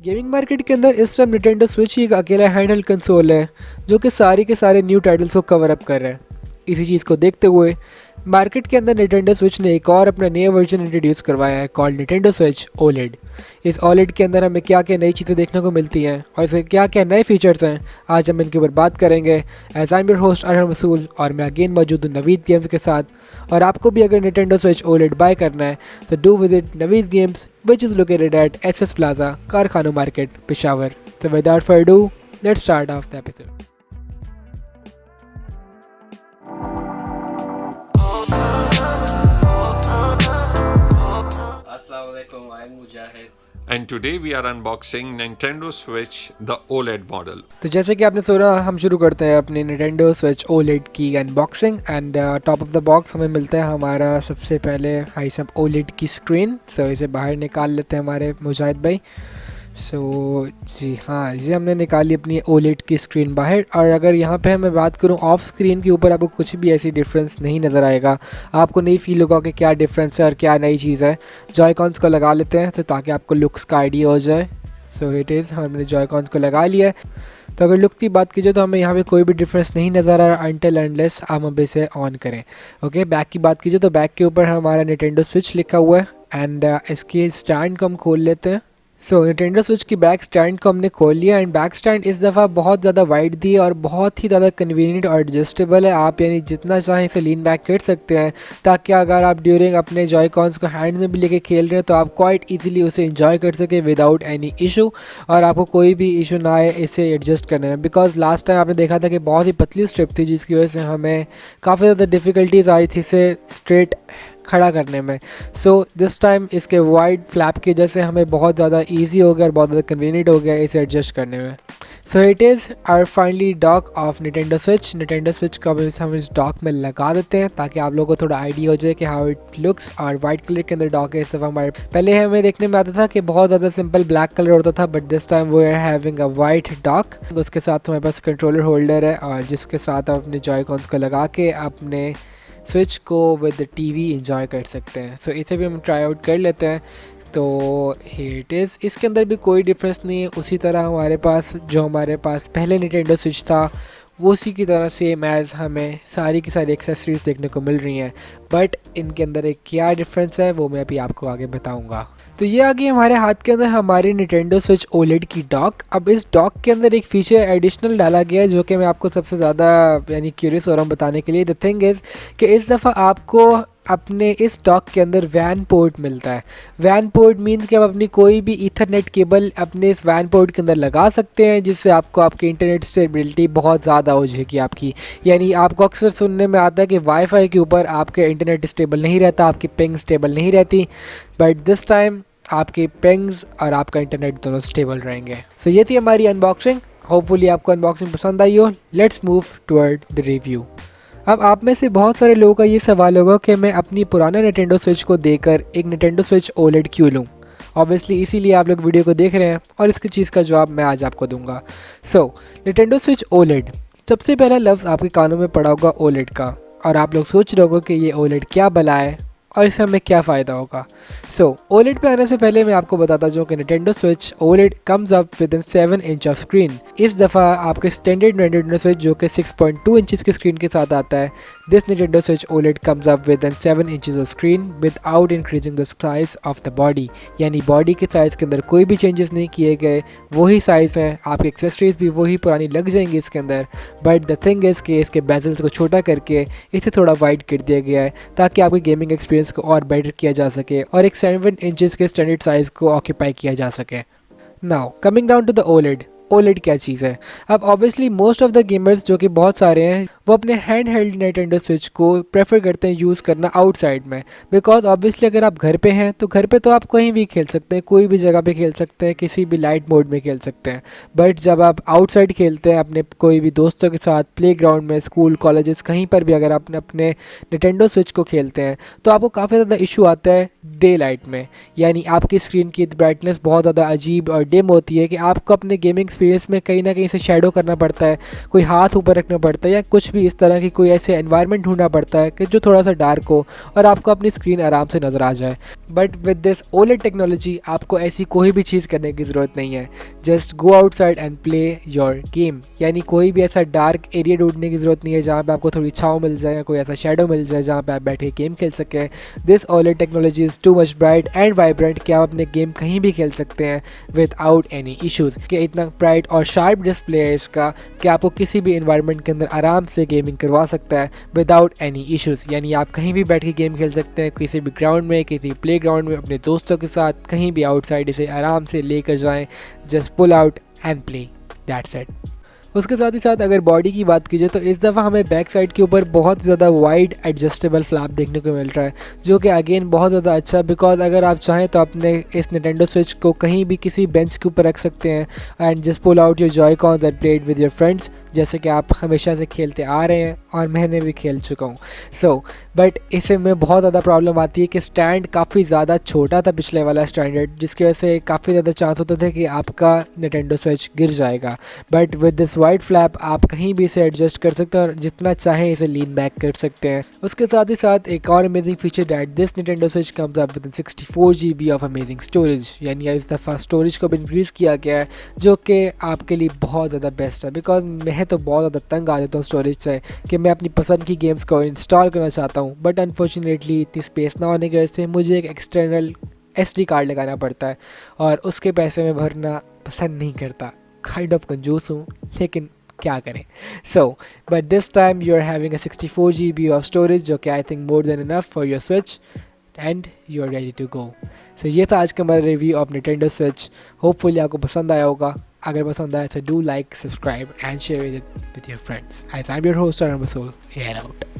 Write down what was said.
Gaming market के अंदर इस टाइम निटेंडो स्विच ही एक अकेला हैंडहेल्ड कंसोल है जो कि सारे के सारे न्यू टाइटल्स को कवर अप कर रहा है। इसी चीज़ को देखते हुए मार्केट के अंदर निटेंडो स्विच ने एक और अपना नया वर्जन इंट्रोड्यूस करवाया है कॉल्ड निटेंडो स्विच ओलेड। इस ओलेड के अंदर हमें क्या क्या नई चीज़ें देखने को मिलती हैं और इसके क्या क्या नए फीचर्स हैं, आज हम इनके ऊपर बात करेंगे। As I am your host Arham Rasool और मैं अगेन मौजूद हूँ नवीद गेम्स के साथ। और आपको भी अगर निटेंडो स्विच ओलेड बाय करना है तो do visit Naveed games which is located at SS Plaza, Karkhanu Market, Peshawar. So without further ado, let's start off the episode. Assalamualaikum, I'm Mujahid. And today we are unboxing Nintendo Switch, the OLED model. तो जैसे कि आपने सुना, हम शुरू करते हैं अपनी Nintendo Switch OLED की unboxing. And top of the box हमें मिलता है हमारा सबसे पहले हाई सब OLED की स्क्रीन। सो इसे बाहर निकाल लेते हैं हमारे मुजाहिद भाई। सो जी हाँ, ये हमने निकाली अपनी OLED की स्क्रीन बाहर। और अगर यहाँ पे मैं बात करूँ ऑफ स्क्रीन के ऊपर, आपको कुछ भी ऐसी डिफरेंस नहीं नज़र आएगा। आपको नहीं फील होगा कि क्या डिफरेंस है और क्या नई चीज़ है। जॉयकॉन्स को लगा लेते हैं तो ताकि आपको लुक्स का आइडिया हो जाए। सो इट इज़, हमने जॉयकॉन्स को लगा लिया है। तो अगर लुक्स की बात कीजिए तो हमें यहाँ पे कोई भी डिफरेंस नहीं नज़र आ रहा अनटिल एंडलेस हम अब इसे ऑन करें। ओके, बैक की बात कीजिए तो बैक के ऊपर हमारा निटेंडो स्विच लिखा हुआ है। एंड इसके स्टैंड को हम खोल लेते हैं। सो निटेंडो स्विच की बैक स्टैंड को हमने खोल लिया। एंड बैक स्टैंड इस दफ़ा बहुत ज़्यादा वाइड दी है और बहुत ही ज़्यादा कन्वीनियंट और एडजस्टेबल है। आप यानी जितना चाहें इसे लीन बैक कर सकते हैं ताकि अगर आप ड्यूरिंग अपने जॉयकॉन्स को हैंड में भी लेके खेल रहे हैं तो आप क्वाइट इजीली उसे इंजॉय कर सके विदाउट एनी इशू, और आपको कोई भी इशू ना आए इसे एडजस्ट करने में। बिकॉज लास्ट टाइम आपने देखा था कि बहुत ही पतली स्ट्रिप थी जिसकी वजह से हमें काफ़ी ज़्यादा डिफ़िकल्टीज आई थी इसे स्ट्रेट खड़ा करने में। सो दिस टाइम इसके वाइड फ्लैप की वजह से हमें बहुत ज़्यादा इजी हो गया और बहुत ज़्यादा कन्वीनियंट हो गया इसे एडजस्ट करने में। So it is our finally dock off Nintendo switch. Nintendo switch का हम इस डॉक में लगा देते हैं ताकि आप लोगों को थोड़ा आइडिया हो जाए कि हाउ इट लुक्स। और वाइट कलर के अंदर डॉक है इस दफ़ा। हमारे पहले हमें देखने में आता था कि बहुत ज़्यादा सिंपल ब्लैक कलर होता था, but this time we are having a white dock. उसके साथ हमारे पास कंट्रोलर होल्डर है और जिसके साथ आप अपने जॉयकॉन्स को लगा के अपने स्विच को विद द टीवी एंजॉय कर सकते हैं। सो इसे भी हम ट्राई आउट कर लेते हैं। तो हियर इट इज़, इसके अंदर भी कोई डिफरेंस नहीं है। उसी तरह हमारे पास जो हमारे पास पहले निटेंडो स्विच था वो उसी की तरह सेम एज़ हमें सारी की सारी एक्सेसरीज देखने को मिल रही हैं। बट इनके अंदर एक क्या डिफरेंस है वो मैं अभी आपको आगे बताऊंगा। तो ये आ गई हमारे हाथ के अंदर हमारी निटेंडो स्विच ओलेड की डॉक। अब इस डॉक के अंदर एक फ़ीचर एडिशनल डाला गया है जो कि मैं आपको सबसे ज़्यादा यानी क्यूरियस हो रहा हूँ बताने के लिए। द थिंग इज़ कि इस दफ़ा आपको अपने इस डॉक के अंदर वैन पोर्ट मिलता है। वैन पोर्ट मीन्स कि आप अपनी कोई भी ईथरनेट केबल अपने इस वैन पोर्ट के अंदर लगा सकते हैं जिससे आपको आपकी इंटरनेट स्टेबिलिटी बहुत ज़्यादा हो जाएगी आपकी। यानी आपको अक्सर सुनने में आता है कि वाईफाई के ऊपर आपके इंटरनेट स्टेबल नहीं रहता, आपकी पिंग स्टेबल नहीं रहती, बट दिस टाइम आपके पिंग्स और आपका इंटरनेट दोनों स्टेबल रहेंगे। सो ये थी हमारी अनबॉक्सिंग। होपफुली आपको अनबॉक्सिंग पसंद आई हो। Let's move toward the review. अब आप में से बहुत सारे लोगों का ये सवाल होगा कि मैं अपनी पुराना निटेंडो स्विच को देकर एक निटेंडो स्विच ओलेड क्यों लूँ। ऑब्वियसली इसीलिए आप लोग वीडियो को देख रहे हैं और इसकी चीज़ का जवाब मैं आज आपको दूंगा। सो निटेंडो स्विच ओलेड, सबसे पहला लफ्ज़ आपके कानों में पड़ा होगा ओलेड का, और आप लोग सोच रहे होंगे कि ये ओलेड क्या भला है और इससे हमें क्या फ़ायदा होगा। सो ओलेड पे आने से पहले मैं आपको बताता हूँ कि Nintendo switch OLED comes up with in 7 inch of screen. इस दफ़ा आपके स्टैंडर्ड निटेंडो स्विच जो कि 6.2 इंचज़ की स्क्रीन के साथ आता है, this Nintendo switch OLED comes up with in 7 inches of screen without increasing the size of the body. यानी बॉडी के साइज़ के अंदर कोई भी चेंजेस नहीं किए गए, वही साइज़ हैं। आपकी एक्सेसरीज भी वही पुरानी लग जाएंगी इसके अंदर, बट द थिंग इज़ कि इसके बेजल्स को छोटा करके इसे थोड़ा वाइड कर दिया गया है ताकि आपकी गेमिंग एक्सपीरियंस को और बेटर किया जा सके और एक 7 इंचज़ के स्टैंडर्ड साइज़ को ऑक्यूपाई किया जा सके। Now coming down to the OLED. OLED क्या चीज़ है? अब obviously most of the gamers जो कि बहुत सारे हैं वो अपने हैंड हेल्ड निटेंडो स्विच को प्रेफर करते हैं यूज़ करना आउटसाइड में। बिकॉज ऑब्वियसली अगर आप घर पे हैं तो घर पे तो आप कहीं भी खेल सकते हैं, कोई भी जगह पे खेल सकते हैं, किसी भी लाइट मोड में खेल सकते हैं। बट जब आप आउटसाइड खेलते हैं अपने कोई भी दोस्तों के साथ, प्लेग्राउंड में, स्कूल, कॉलेजेस, कहीं पर भी अगर आप अपने निटेंडो स्विच को खेलते हैं तो आपको काफ़ी ज़्यादा इशू आता है डे लाइट में, यानी आपकी स्क्रीन की ब्राइटनेस बहुत ज़्यादा अजीब और डिम होती है कि आपको अपने गेमिंग एक्सपीरियंस में कहीं ना कहीं से शेडो करना पड़ता है, कोई हाथ ऊपर रखना पड़ता है या कुछ भी इस तरह की कोई ऐसे एनवायरनमेंट ढूंढना पड़ता है कि जो थोड़ा सा डार्क हो और आपको अपनी स्क्रीन आराम से नज़र आ जाए। But with this OLED technology आपको ऐसी कोई भी चीज़ करने की ज़रूरत नहीं है। Just go outside and play your game, यानी कोई भी ऐसा डार्क एरिया ढूंढने की ज़रूरत नहीं है जहाँ पे आपको थोड़ी छाँव मिल जाए या कोई ऐसा शेडो मिल जाए जहाँ पे आप बैठ के गेम खेल सकें। This OLED technology is too much bright and vibrant कि आप अपने गेम कहीं भी खेल सकते हैं विदाउट एनी इश्यूज़। कि इतना ब्राइट और शार्प डिस्प्ले है इसका कि आपको किसी भी इन्वायरमेंट के अंदर आराम से गेमिंग करवा सकता है विदाउट एनी इश्यूज़। यानी आप कहीं भी बैठ के गेम खेल सकते हैं, किसी भी ग्राउंड में, किसी प्ले ग्राउंड में, अपने दोस्तों के साथ, कहीं भी आउटसाइड इसे आराम से लेकर जाएँ। Just pull out and play, that's it. उसके साथ ही साथ अगर बॉडी की बात कीजिए तो इस दफ़ा हमें बैक साइड के ऊपर बहुत ज़्यादा वाइड एडजस्टेबल फ्लैप देखने को मिल रहा है, जो कि अगेन बहुत ज़्यादा अच्छा है। बिकॉज अगर आप चाहें तो अपने इस निंटेंडो स्विच को कहीं भी किसी बेंच के ऊपर रख सकते हैं and just pull out your joy cons and play it with your friends, जैसे कि आप हमेशा से खेलते आ रहे हैं और मैंने भी खेल चुका हूँ। बट इसे में बहुत ज़्यादा प्रॉब्लम आती है कि स्टैंड काफ़ी ज़्यादा छोटा था पिछले वाला स्टैंडर्ड, जिसकी वजह से काफ़ी ज़्यादा चांस होते थे कि आपका निंटेंडो स्विच गिर जाएगा। But with this wide flap आप कहीं भी इसे एडजस्ट कर सकते हैं और जितना चाहें इसे लीन बैक कर सकते हैं। उसके साथ ही साथ एक और amazing feature that this Nintendo switch comes up with 64 GB of amazing storage, यानी इस दफ़ा स्टोरेज को भी इंक्रीज़ किया गया है, जो कि आपके लिए बहुत ज़्यादा बेस्ट है। बिकॉज मैं तो बहुत ज़्यादा तंग आ जाता हूँ स्टोरेज से कि मैं अपनी पसंद की गेम्स को इंस्टॉल करना चाहता हूँ, बट अनफॉर्चुनेटली इतनी स्पेस ना होने की वजह से मुझे एक एक्सटर्नल SD कार्ड लगाना पड़ता है और उसके पैसे में भरना पसंद नहीं करता। काइंड ऑफ कंजूस हूँ, लेकिन क्या करें। But this time you are having a 64 GB of storage, जो कि I think more than enough for your switch and you are ready to go. ये था आज का हमारा review of Nintendo switch. Hopefully आपको पसंद आया होगा। अगर पसंद आया तो do like, subscribe and share it with your friends. As I am your host, Rasul, here out.